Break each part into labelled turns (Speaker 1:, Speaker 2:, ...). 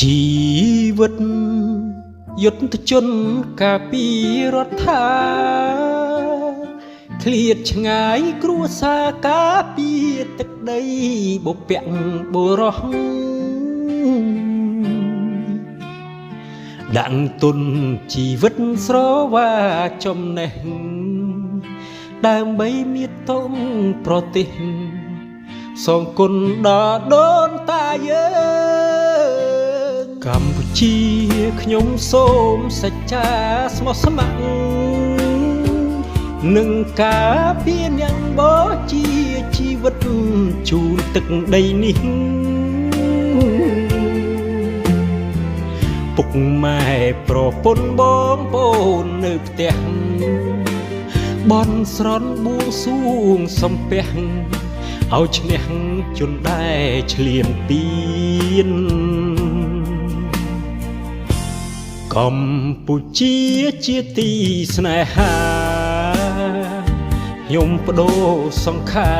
Speaker 1: ជីវិតយុទ្ធជនការពីរដ្ឋាឃ្លាតឆ្ងាយគ្រួសារការពីទឹកដីបុព្វបុរសដាក់ទុនជីវិតស្រវាចំណេះដើម្បីមានទុំប្រទេសសងគុណដល់ដូនតាយើងកម្ពុជាខ្ញុំសូមសច្ចាស្មោះស្ម័គ្រនឹងការពារអ្នកបជាជីវិតជូនទឹកដីនេះពុកម៉ែប្រពន្ធបងប្អូននៅផ្ទះបន់ស្រន់បួងសួងសំពះឲ្យឈ្នះជនដែលឆ្លៀនពៀនកម្ពុជាជាទីស្នេហាខ្ញុំបដូរសង្ខា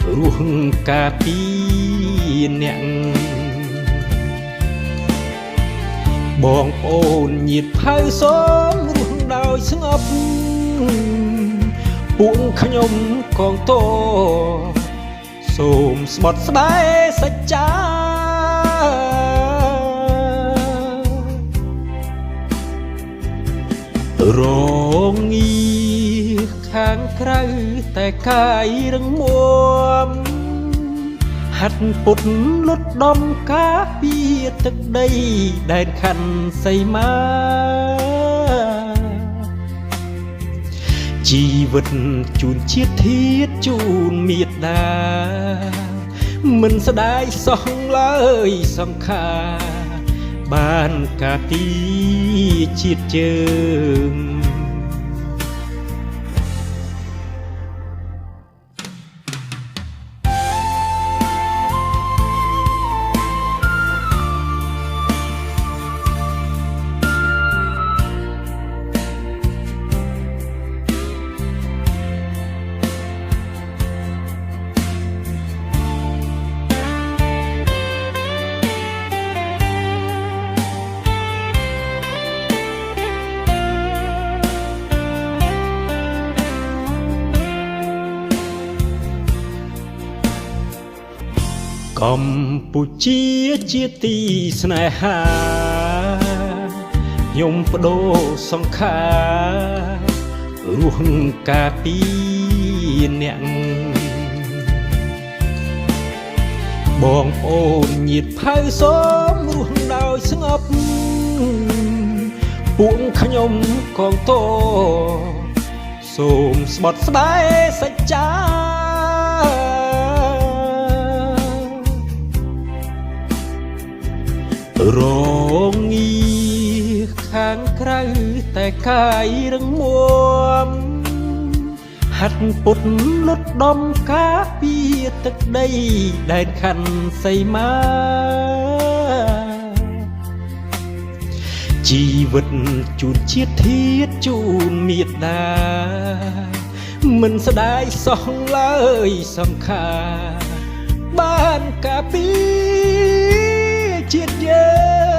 Speaker 1: ររស់ការពីអ្នកបងប្អូនញាតិផៅសូមរស់ដោយស្ងប់ពួកខ្ញុំកងទ័ពសូមស្បត់ស្បែកសច្ចារងងារខាងក្រៅតែកាយរឹងមាំហាត់ពុតលុតដំការពីទឹកដីដែនខណ្ឌសីមាជីវិតជូនជាតិធាតុជូនមេត្តាមិនស្ដាយសោះឡើយសង្ខារបានការពីជាតិយើងកម្ពុជាជាទីស្នេហាខ្ញុំបដូរសង្ខាររស់ការពីអ្នកបងប្អូនញាតិផៅសូមរស់ដោយស្ងប់ពួកខ្ញុំកងទ័ពសូមស្បត់ស្បែកសច្ចារងងារខាងក្រៅតែកាយរឹងមាំហាត់ពុតលុតដំការពីទឹកដីដែនខណ្ឌសីមាជីវិតជូនជាតិធាតុជូនមេត្តាមិនស្ដាយសោះឡើយសង្ខារបានការពីជាតិយើង